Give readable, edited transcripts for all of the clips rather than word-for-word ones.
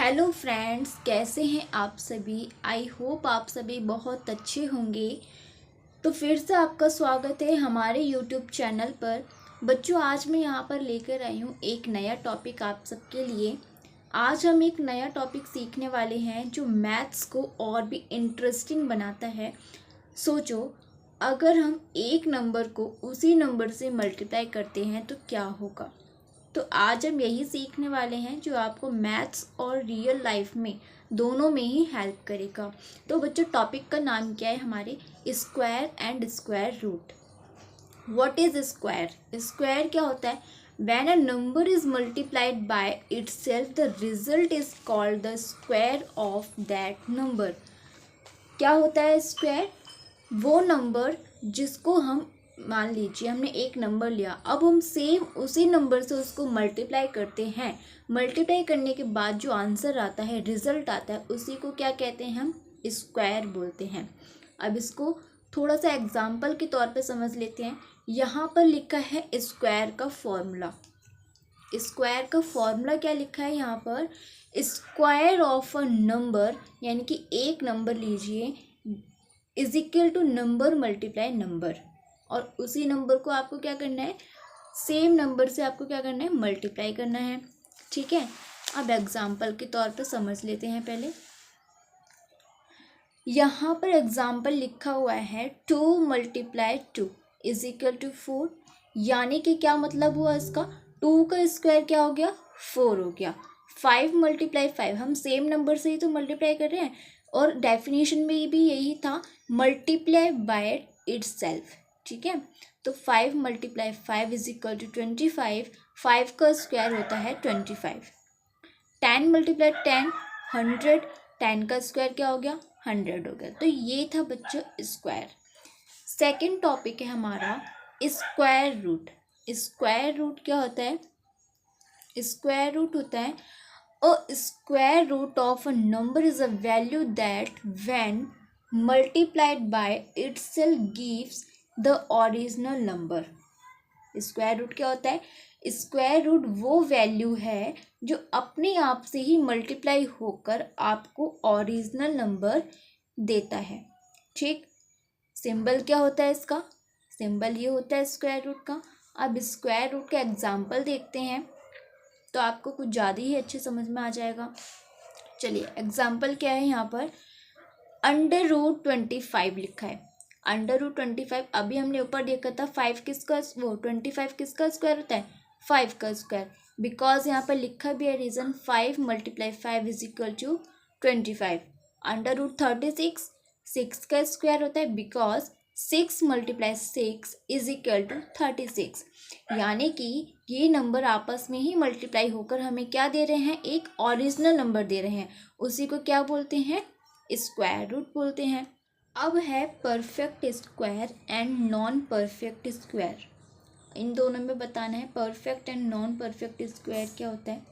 Hello friends, कैसे हैं आप सभी। आई होप आप सभी बहुत अच्छे होंगे। तो फिर से आपका स्वागत है हमारे यूट्यूब चैनल पर। बच्चों, आज मैं यहाँ पर लेकर आई हूँ एक नया टॉपिक आप सबके लिए। आज हम एक नया टॉपिक सीखने वाले हैं जो मैथ्स को और भी इंटरेस्टिंग बनाता है। सोचो, अगर हम एक नंबर को उसी नंबर से मल्टीप्लाई करते हैं तो क्या होगा। तो आज हम यही सीखने वाले हैं जो आपको मैथ्स और रियल लाइफ में दोनों में ही हेल्प करेगा। तो बच्चों, टॉपिक का नाम क्या है हमारे, square and square root. What is square? Square क्या होता है? When a number is multiplied by itself the result is called the square of that number. क्या होता है स्क्वायर? वो नंबर जिसको हम, मान लीजिए हमने एक नंबर लिया, अब हम सेम उसी नंबर से उसको मल्टीप्लाई करते हैं। मल्टीप्लाई करने के बाद जो आंसर आता है, रिजल्ट आता है, उसी को क्या कहते हैं? हम स्क्वायर बोलते हैं। अब इसको थोड़ा सा एग्जाम्पल के तौर पे समझ लेते हैं। यहाँ पर लिखा है स्क्वायर का फॉर्मूला। स्क्वायर का फॉर्मूला क्या लिखा है यहाँ पर? स्क्वायर ऑफ अ नंबर, यानी कि एक नंबर लीजिए, is equal to number multiply number. और उसी नंबर को आपको क्या करना है, सेम नंबर से आपको क्या करना है, मल्टीप्लाई करना है। ठीक है, अब एग्जाम्पल के तौर पर समझ लेते हैं। पहले यहाँ पर एग्जाम्पल लिखा हुआ है 2 मल्टीप्लाई 2 इज इक्वल टू 4। यानी कि क्या मतलब हुआ इसका? 2 का स्क्वायर क्या हो गया? 4 हो गया। 5 मल्टीप्लाई 5, हम सेम नंबर से ही तो मल्टीप्लाई कर रहे हैं, और डेफिनेशन में भी यही था, मल्टीप्लाई बाय इटसेल्फ। ठीक है, तो 5 मल्टीप्लाई 5 इज इक्वल टू 25। 5 का स्क्वायर होता है 25। 10 मल्टीप्लाई 10 100। 10 का स्क्वायर क्या हो गया? 100 हो गया। तो ये था बच्चों स्क्वायर। सेकंड टॉपिक है हमारा स्क्वायर रूट। स्क्वायर रूट क्या होता है? स्क्वायर रूट होता है a square root of a number is a value that when multiplied by itself gives the original number। Square root क्या होता है? स्क्वायर रूट वो वैल्यू है जो अपने आप से ही मल्टीप्लाई होकर आपको ओरिजिनल नंबर देता है। ठीक, सिंबल क्या होता है इसका? सिंबल ये होता है स्क्वायर रूट का। अब स्क्वायर रूट का एग्जाम्पल देखते हैं तो आपको कुछ ज़्यादा ही अच्छे समझ में आ जाएगा। चलिए, एग्जाम्पल क्या है यहाँ पर? √25 लिखा है। √25, अभी हमने ऊपर देखा था 5 किसका, वो 25 किसका स्क्वायर होता है? 5 का स्क्वायर। बिकॉज यहाँ पर लिखा भी है reason, 5 multiply 5 is equal to 25। √36, 6 का स्क्वायर होता है, because 6 multiply 6 is equal to 36। यानी कि ये नंबर आपस में ही मल्टीप्लाई होकर हमें क्या दे रहे हैं? एक ओरिजिनल नंबर दे रहे हैं। उसी को क्या बोलते हैं? स्क्वायर रूट बोलते हैं। अब है perfect square and non perfect square. इन दोनों में बताना है perfect and non perfect square क्या होता है।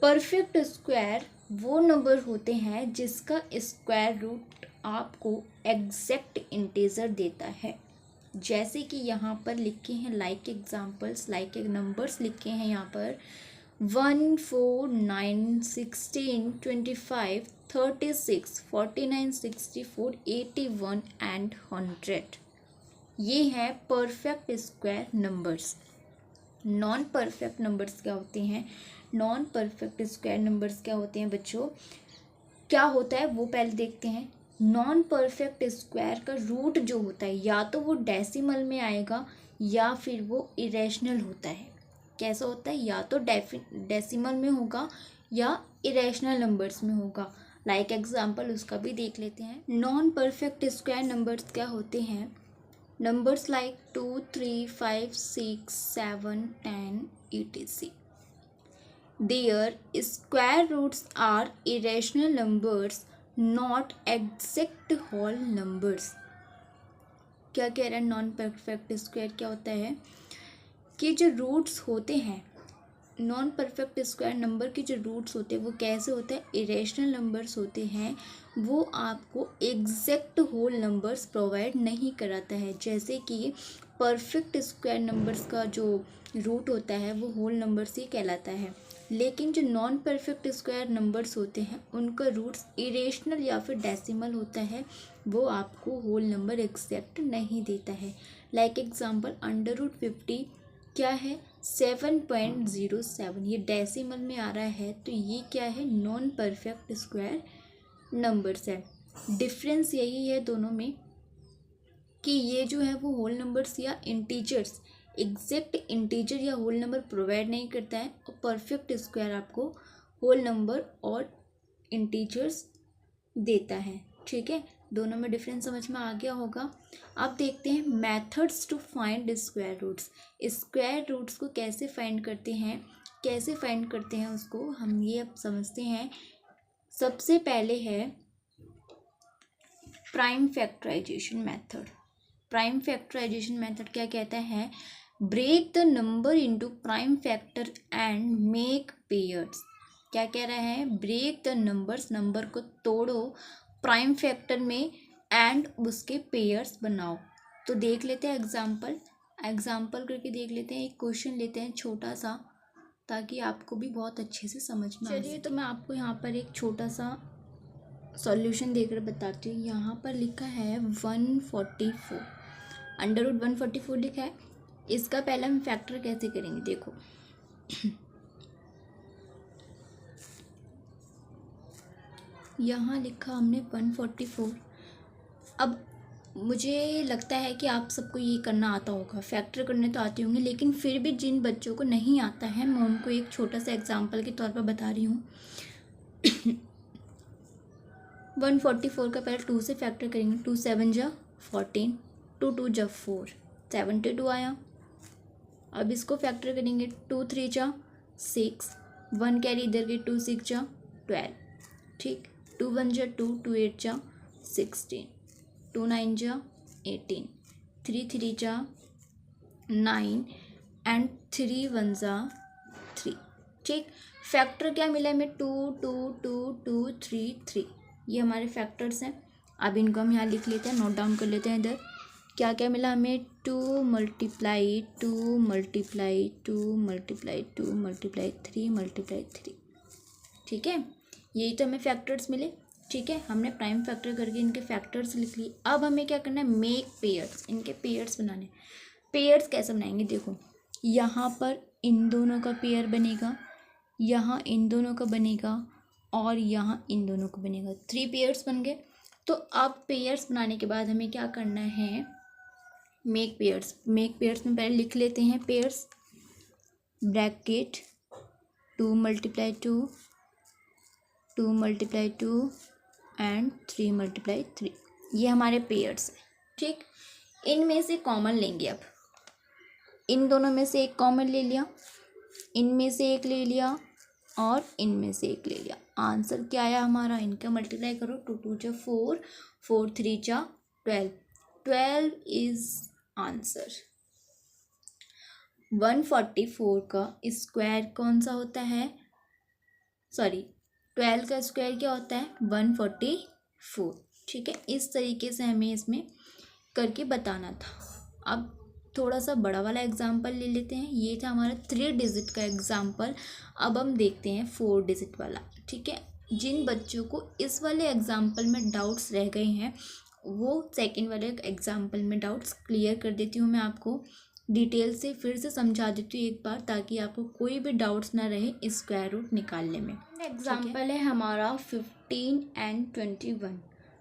परफेक्ट स्क्वायर वो नंबर होते हैं जिसका स्क्वायर रूट आपको एग्जैक्ट इंटीजर देता है। जैसे कि यहाँ पर लिखे हैं लाइक एग्जाम्पल्स, लाइक नंबर्स लिखे हैं यहाँ पर 1 4 9 16 25 36 49 64 81 एंड 100। ये है perfect square numbers. Non perfect numbers क्या होते हैं? नॉन परफेक्ट स्क्वायर नंबर्स क्या होते हैं बच्चों? क्या होता है वो पहले देखते हैं। नॉन परफेक्ट स्क्वायर का रूट जो होता है, या तो वो डेसिमल में आएगा या फिर वो इरेशनल होता है। कैसा होता है? या तो डेसिमल में होगा या इरेशनल नंबर्स में होगा। लाइक एग्जाम्पल उसका भी देख लेते हैं। नॉन परफेक्ट स्क्वायर नंबर्स क्या होते हैं? Numbers like 2 3 5 6 7 10 etc. Their square roots are irrational numbers, not exact whole numbers। क्या कह रहा है नॉन परफेक्ट स्क्वायर? क्या होता है कि जो रूट्स होते हैं, नॉन परफेक्ट स्क्वायर नंबर के जो रूट्स होते हैं वो कैसे होते हैं? इरेशनल नंबर्स होते हैं। वो आपको एग्जैक्ट होल नंबर्स प्रोवाइड नहीं कराता है। जैसे कि परफेक्ट स्क्वायर नंबर्स का जो रूट होता है वो होल नंबर्स ही कहलाता है। लेकिन जो नॉन परफेक्ट स्क्वायर नंबर्स होते हैं उनका रूट्स इरेशनल या फिर डेसिमल होता है, वो आपको होल नंबर एक्सेप्ट नहीं देता है। लाइक एग्जांपल √50 क्या है 7.07, ये डेसिमल में आ रहा है तो ये क्या है नॉन परफेक्ट स्क्वायर नंबर्स है। डिफरेंस यही है दोनों में कि ये जो है वो होल नंबर्स या इंटीजर्स एग्जैक्ट इंटीजर या होल नंबर प्रोवाइड नहीं करता है, और परफेक्ट स्क्वायर आपको होल नंबर और इंटीजर्स देता है। ठीक है, दोनों में डिफरेंस समझ में आ गया होगा। अब देखते हैं methods to find square roots. Square roots को कैसे फाइंड करते हैं, उसको हम ये अब समझते हैं। सबसे पहले है prime factorization method. Prime factorization method क्या कहता है, break the number into prime factor and make pairs. क्या कह रहा है, ब्रेक द नंबर्स, नंबर को तोड़ो प्राइम फैक्टर में एंड उसके पेयर्स बनाओ। तो देख लेते हैं एग्जाम्पल करके देख लेते हैं। एक क्वेश्चन लेते हैं छोटा सा, ताकि आपको भी बहुत अच्छे से समझ में आ जाए। चलिए, तो मैं आपको यहाँ पर एक छोटा सा सॉल्यूशन देकर बताती हूँ। यहाँ पर लिखा है 144, √144 लिखा है। इसका पहले हम फैक्टर कैसे करेंगे, देखो यहाँ लिखा हमने 144। अब मुझे लगता है कि आप सबको ये करना आता होगा, फैक्टर करने तो आते होंगे, लेकिन फिर भी जिन बच्चों को नहीं आता है मैं उनको एक छोटा सा एग्जांपल के तौर पर बता रही हूँ। 144 का पहले 2 से फैक्टर करेंगे। 2 7 जा 14, 2 2 जा 4, 72 आया। अब इसको फैक्टर करेंगे। 2 3 जा 6, 1 कैरी इधर के 2 6 जा 12, ठीक। 2 1 जा 2, 2 8 जा 16, 2 9 जा 18, 3 3 जा 9 एंड 3 1 जा 3, ठीक। फैक्टर क्या मिला हमें, 2 2 2 2 3 3, ये हमारे फैक्टर्स हैं। अब इनको हम यहाँ लिख लेते हैं, नोट डाउन कर लेते हैं। इधर क्या क्या मिला हमें, 2 × 2 × 2 × 2 × 3 × 3, ठीक है। यही तो हमें फैक्टर्स मिले, ठीक है। हमने प्राइम फैक्टर करके इनके फैक्टर्स लिख लिए। अब हमें क्या करना है, मेक पेयर्स, इनके पेयर्स बनाने। पेयर्स कैसे बनाएंगे, देखो यहाँ पर इन दोनों का पेयर बनेगा, यहाँ इन दोनों का बनेगा, और यहाँ इन दोनों का बनेगा। 3 पेयर्स बन गए। तो अब पेयर्स बनाने के बाद हमें क्या करना है, मेक पेयर्स। मेक पेयर्स में पहले लिख लेते हैं पेयर्स, ब्रैकेट 2 × 2, 2 × 2 एंड 3 × 3, ये हमारे पेयर्स हैं, ठीक। इनमें से कॉमन लेंगे। अब इन दोनों में से एक कॉमन ले लिया, इनमें से एक ले लिया, और इनमें से एक ले लिया। आंसर क्या आया हमारा, इनका मल्टीप्लाई करो। 2 2 जा 4, 4 3 जा 12, 12 इज आंसर। 144 का स्क्वायर कौन सा होता है, 12 का स्क्वायर क्या होता है, 144, ठीक है। इस तरीके से हमें इसमें करके बताना था। अब थोड़ा सा बड़ा वाला एग्जाम्पल ले लेते हैं। ये था हमारा 3 डिजिट का एग्जाम्पल। अब हम देखते हैं 4 डिजिट वाला, ठीक है। जिन बच्चों को इस वाले एग्जाम्पल में डाउट्स रह गए हैं, वो सेकंड वाले एग्जाम्पल में डाउट्स क्लियर कर देती हूँ। मैं आपको डिटेल से फिर से समझा देती हूँ एक बार, ताकि आपको कोई भी डाउट्स ना रहे स्क्वायर रूट निकालने में। एग्जाम्पल है हमारा 15 एंड 21।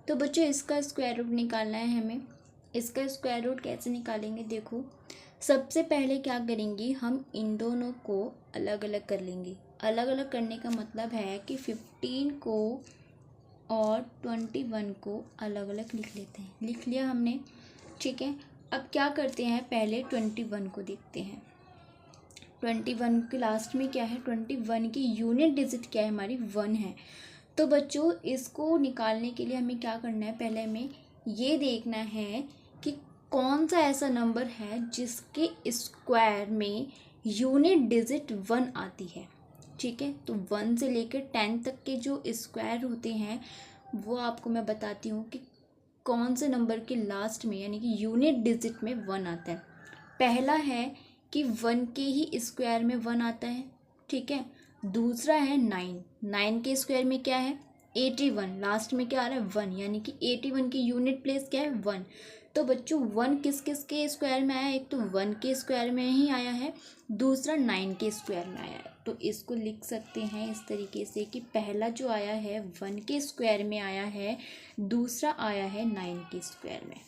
तो बच्चों इसका स्क्वायर रूट निकालना है हमें। इसका स्क्वायर रूट कैसे निकालेंगे, देखो सबसे पहले क्या करेंगे, हम इन दोनों को अलग अलग कर लेंगे। अलग अलग करने का मतलब है कि 15 को और 21 को अलग अलग लिख लेते हैं। लिख लिया हमने, ठीक है। अब क्या करते हैं, पहले 21 को देखते हैं। 21 के लास्ट में क्या है, 21 की यूनिट डिजिट क्या है हमारी, 1 है। तो बच्चों इसको निकालने के लिए हमें क्या करना है, पहले हमें ये देखना है कि कौन सा ऐसा नंबर है जिसके स्क्वायर में यूनिट डिजिट 1 आती है, ठीक है। तो 1 से लेकर 10 तक के जो स्क्वायर होते हैं वो आपको मैं बताती हूँ कि कौन से नंबर के लास्ट में यानी कि यूनिट डिजिट में 1 आता है। पहला है कि 1 के ही स्क्वायर में 1 आता है, ठीक है। दूसरा है 9, 9 के स्क्वायर में क्या है 81, लास्ट में क्या आ रहा है 1, यानी कि 81 की यूनिट प्लेस क्या है 1। तो बच्चों 1 किस किस के स्क्वायर में आया है, एक तो 1 के स्क्वायर में ही आया है, दूसरा 9 के स्क्वायर में आया है। तो इसको लिख सकते हैं इस तरीके से कि पहला जो आया है 1 के स्क्वायर में आया है, दूसरा आया है 9 के स्क्वायर में।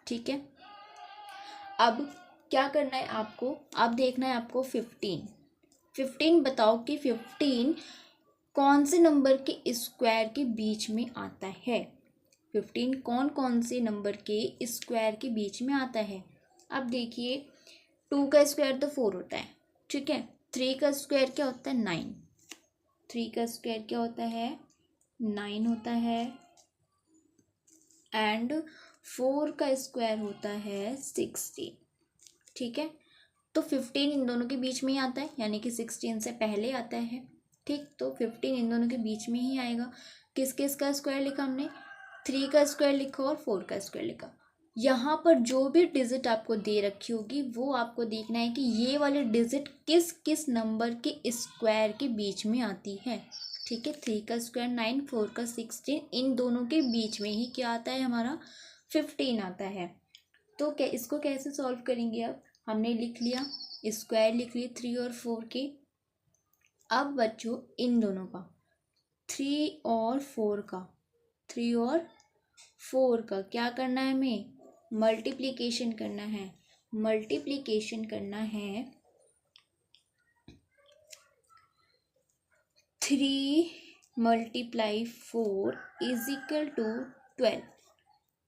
ठीक है, अब क्या करना है आपको, अब देखना है आपको 15 बताओ कि 15 कौन से नंबर के स्क्वायर के बीच में आता है। 15 कौन कौन से नंबर के स्क्वायर के बीच में आता है। अब देखिए 2 का स्क्वायर तो 4 होता है, ठीक है। 3 का स्क्वायर क्या होता है 9, 3 का स्क्वायर क्या होता है 9 होता है, एंड 4 का स्क्वायर होता है 16। ठीक है, तो 15 इन दोनों के बीच में ही आता है, यानी कि 16 से पहले आता है। ठीक, तो 15 इन दोनों के बीच में ही आएगा। किस किस का स्क्वायर लिखा हमने, 3 का स्क्वायर लिखा और 4 का स्क्वायर लिखा। यहाँ पर जो भी डिजिट आपको दे रखी होगी वो आपको देखना है कि ये वाली डिजिट किस किस नंबर के स्क्वायर के बीच में आती है। ठीक है, 3 का स्क्वायर 9, 4 का 16, इन दोनों के बीच में ही क्या आता है हमारा 15 आता है। तो क्या इसको कैसे सॉल्व करेंगे, अब हमने लिख लिया स्क्वायर, लिख लिए 3 और 4 के। अब बच्चों इन दोनों का 3 और 4 का, 3 और 4 का क्या करना है, हमें मल्टीप्लिकेशन करना है। मल्टीप्लिकेशन करना है 3 × 4 = 12।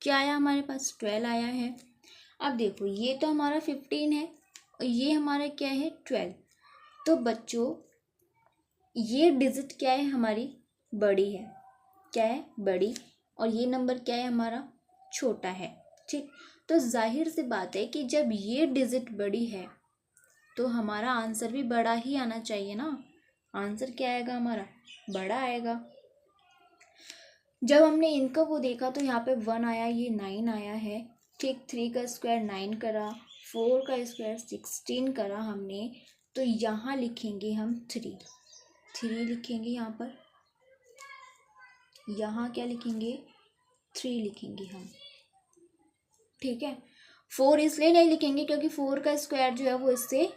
क्या आया हमारे पास 12 आया है। अब देखो ये तो हमारा 15 है और ये हमारा क्या है 12। तो बच्चों ये डिजिट क्या है हमारी बड़ी है, क्या है बड़ी, और ये नंबर क्या है हमारा छोटा है। ठीक, तो जाहिर सी बात है कि जब ये डिजिट बड़ी है तो हमारा आंसर भी बड़ा ही आना चाहिए ना। आंसर क्या आएगा हमारा बड़ा आएगा। जब हमने इनका वो देखा तो यहाँ पे 1 आया, ये 9 आया है। ठीक, 3 का स्क्वायर 9 करा, 4 का स्क्वायर 16 करा हमने, तो यहाँ लिखेंगे हम 3 लिखेंगे यहाँ पर, यहाँ क्या लिखेंगे 3 लिखेंगे हम। ठीक है, 4 इसलिए नहीं लिखेंगे क्योंकि 4 का स्क्वायर जो है वो इससे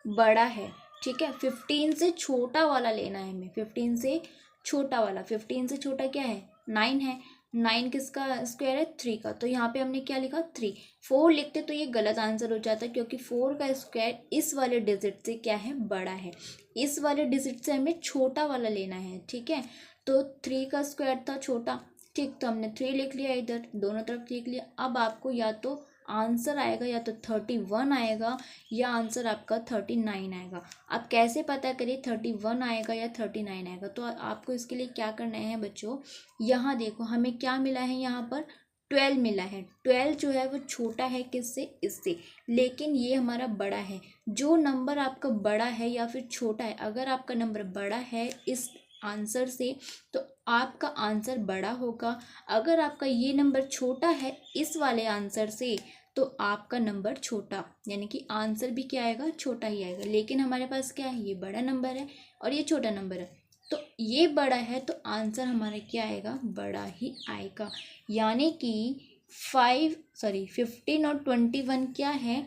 बड़ा है। ठीक है, 15 से छोटा वाला लेना है हमें, 15 से छोटा वाला। 15 से छोटा क्या है 9 है, 9 किसका स्क्वायर है 3 का, तो यहाँ पे हमने क्या लिखा 3। 4 लिखते तो ये गलत आंसर हो जाता क्योंकि 4 का स्क्वायर इस वाले डिजिट से क्या है बड़ा है, इस वाले डिजिट से हमें छोटा वाला लेना है। ठीक है, तो 3 का स्क्वायर था छोटा, ठीक, तो हमने 3 लिख लिया, इधर दोनों तरफ लिख लिया। अब आपको या तो आंसर आएगा या तो 31 आएगा या आंसर आपका 39 आएगा। आप कैसे पता करिए 31 आएगा या 39 आएगा, तो आपको इसके लिए क्या करना है बच्चों, यहाँ देखो हमें क्या मिला है, यहाँ पर 12 मिला है। 12 जो है वो छोटा है किससे, इससे, लेकिन ये हमारा बड़ा है। जो नंबर आपका बड़ा है या फिर छोटा है, अगर आपका नंबर बड़ा है इस आंसर से तो आपका आंसर बड़ा होगा। अगर आपका ये नंबर छोटा है इस वाले आंसर से तो आपका नंबर छोटा, यानी कि आंसर भी क्या आएगा छोटा ही आएगा। लेकिन हमारे पास क्या है, ये बड़ा नंबर है और ये छोटा नंबर है, तो ये बड़ा है तो आंसर हमारा क्या आएगा बड़ा ही आएगा। यानी कि 15 और 21 क्या है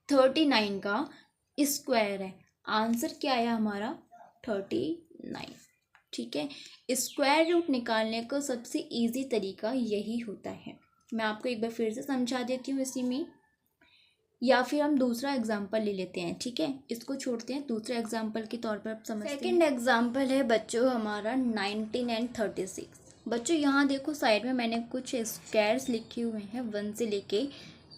39 का स्क्वायर है। आंसर क्या आया हमारा 39। ठीक है, स्क्वायर रूट निकालने का सबसे इजी तरीका यही होता है। मैं आपको एक बार फिर से समझा देती हूँ इसी में, या फिर हम दूसरा एग्जाम्पल ले लेते हैं। ठीक है, इसको छोड़ते हैं, दूसरे एग्जाम्पल के तौर पर आप समझते हैं। सेकेंड एग्जाम्पल है बच्चों हमारा 19 एंड 36। बच्चों यहाँ देखो साइड में मैंने कुछ स्क्वायर्स लिखे हुए हैं 1 से लेके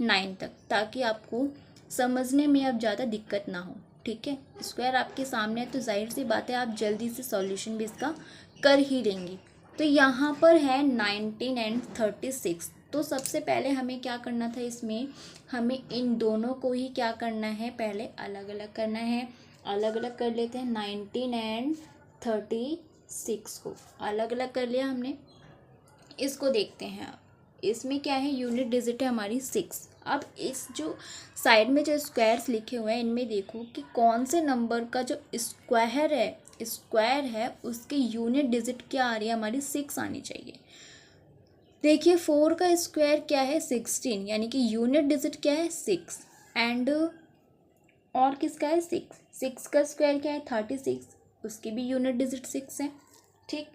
9 तक, ताकि आपको समझने में अब ज़्यादा दिक्कत ना हो। ठीक है, स्क्वायर आपके सामने है तो जाहिर सी बात है आप जल्दी से सॉल्यूशन भी इसका कर ही लेंगे। तो यहाँ पर है 19 एंड 36। तो सबसे पहले हमें क्या करना था, इसमें हमें इन दोनों को ही क्या करना है, पहले अलग अलग करना है। अलग अलग कर लेते हैं, 19 एंड 36 को अलग अलग कर लिया हमने। इसको देखते हैं, अब इसमें क्या है यूनिट डिजिट है हमारी 6। अब इस जो साइड में जो स्क्वायर्स लिखे हुए हैं इनमें देखो कि कौन से नंबर का जो स्क्वायर है स्क्वायर है उसकी यूनिट डिजिट क्या आ रही है हमारी 6 आनी चाहिए। देखिए 4 का स्क्वायर क्या है 16, यानी कि यूनिट डिजिट क्या है 6 एंड और किसका है 6, 6 का स्क्वायर क्या है 36, उसकी भी यूनिट डिजिट 6 है। ठीक,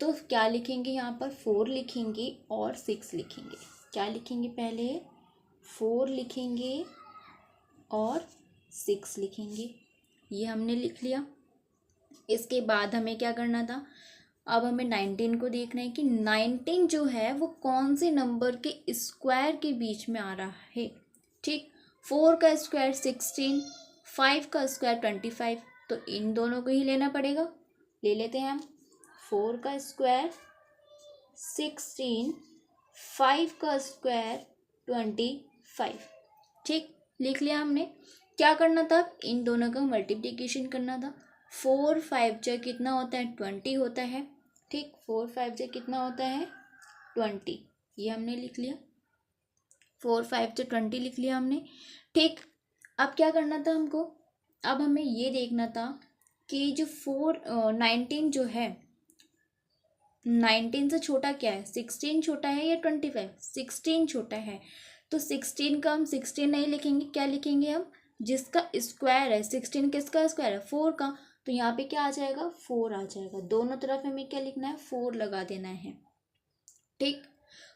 तो क्या लिखेंगे यहाँ पर 4 लिखेंगे और 6 लिखेंगे। क्या लिखेंगे पहले 4 लिखेंगे और 6 लिखेंगे, ये हमने लिख लिया। इसके बाद हमें क्या करना था, अब हमें 19 को देखना है कि 19 जो है वो कौन से नंबर के स्क्वायर के बीच में आ रहा है। ठीक, 4 का स्क्वायर 16, 5 का स्क्वायर 25, तो इन दोनों को ही लेना पड़ेगा। ले लेते हैं हम 4 का स्क्वायर 16, 5 का स्क्वायर 25। ठीक, लिख लिया हमने। क्या करना था, इन दोनों का मल्टीप्लिकेशन करना था। 4 5 जा कितना होता है 20 होता है। ठीक, 4 5 जा कितना होता है 20, ये हमने लिख लिया। 4 5 जा 20 लिख लिया हमने। ठीक, अब क्या करना था हमको, अब हमें ये देखना था कि जो 19 जो है 19 से छोटा क्या है, 16 छोटा है या 25, 16 छोटा है। तो 16 का हम 16 नहीं लिखेंगे, क्या लिखेंगे हम, जिसका स्क्वायर है 16 किसका स्क्वायर है 4 का, तो यहाँ पे क्या आ जाएगा 4 आ जाएगा। दोनों तरफ हमें क्या लिखना है 4 लगा देना है। ठीक,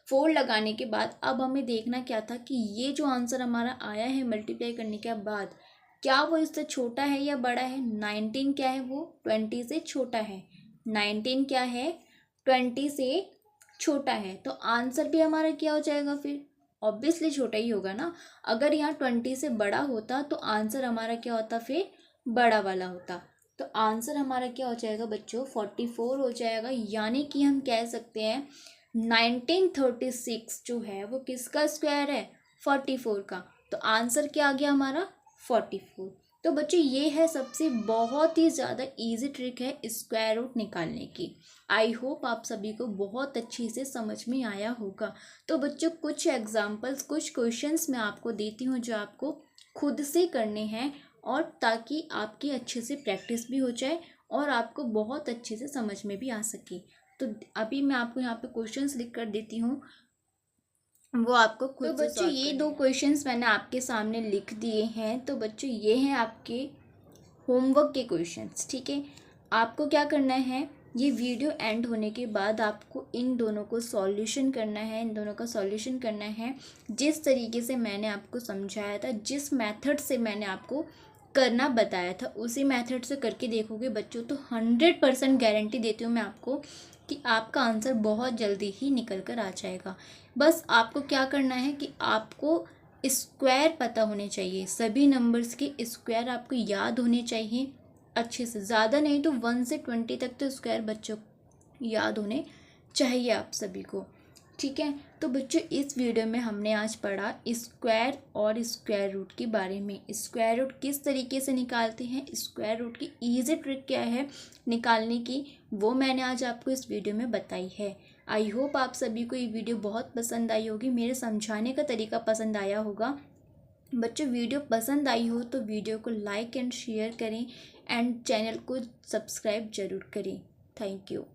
4 लगाने के बाद अब हमें देखना क्या था कि ये जो आंसर हमारा आया है मल्टीप्लाई करने के बाद क्या वो इससे छोटा है या बड़ा है। 19 क्या है वो 20 से छोटा है, 19 क्या है 20 से छोटा है, तो आंसर भी हमारा क्या हो जाएगा फिर ऑब्वियसली छोटा ही होगा ना। अगर यहाँ 20 से बड़ा होता तो आंसर हमारा क्या होता फिर बड़ा वाला होता। तो आंसर हमारा क्या हो जाएगा बच्चों 44 हो जाएगा। यानी कि हम कह सकते हैं 1936 जो है वो किसका स्क्वायर है 44 का, तो आंसर क्या आ गया हमारा 44। तो बच्चों ये है सबसे बहुत ही ज़्यादा इजी ट्रिक है स्क्वायर रूट निकालने की। आई होप आप सभी को बहुत अच्छी से समझ में आया होगा। तो बच्चों कुछ एग्जांपल्स कुछ क्वेश्चंस मैं आपको देती हूँ जो आपको खुद से करने हैं, और ताकि आपकी अच्छे से प्रैक्टिस भी हो जाए और आपको बहुत अच्छे से समझ में भी आ सके। तो अभी मैं आपको यहाँ पे क्वेश्चंस लिख कर देती हूँ, वो आपको खुद से बच्चों ये 2 क्वेश्चंस मैंने आपके सामने लिख दिए हैं। तो बच्चों ये हैं आपके होमवर्क के क्वेश्चंस। ठीक है, आपको क्या करना है, ये वीडियो एंड होने के बाद आपको इन दोनों को सॉल्यूशन करना है, इन दोनों का सॉल्यूशन करना है जिस तरीके से मैंने आपको समझाया था, जिस मेथड से मैंने आपको करना बताया था उसी मेथड से करके देखोगे बच्चों तो 100% गारंटी देती हूँ मैं आपको कि आपका आंसर बहुत जल्दी ही निकल कर आ जाएगा। बस आपको क्या करना है कि आपको स्क्वायर पता होने चाहिए, सभी नंबर्स के स्क्वायर आपको याद होने चाहिए अच्छे से, ज़्यादा नहीं तो 1 से 20 तक तो स्क्वायर बच्चों याद होने चाहिए आप सभी को। ठीक है, तो बच्चों इस वीडियो में हमने आज पढ़ा स्क्वायर और स्क्वायर रूट के बारे में। स्क्वायर रूट किस तरीके से निकालते हैं, स्क्वायर रूट की ईजी ट्रिक क्या है निकालने की, वो मैंने आज आपको इस वीडियो में बताई है। आई होप आप सभी को ये वीडियो बहुत पसंद आई होगी, मेरे समझाने का तरीका पसंद आया होगा। बच्चों वीडियो पसंद आई हो तो वीडियो को लाइक एंड शेयर करें एंड चैनल को सब्सक्राइब ज़रूर करें। Thank you.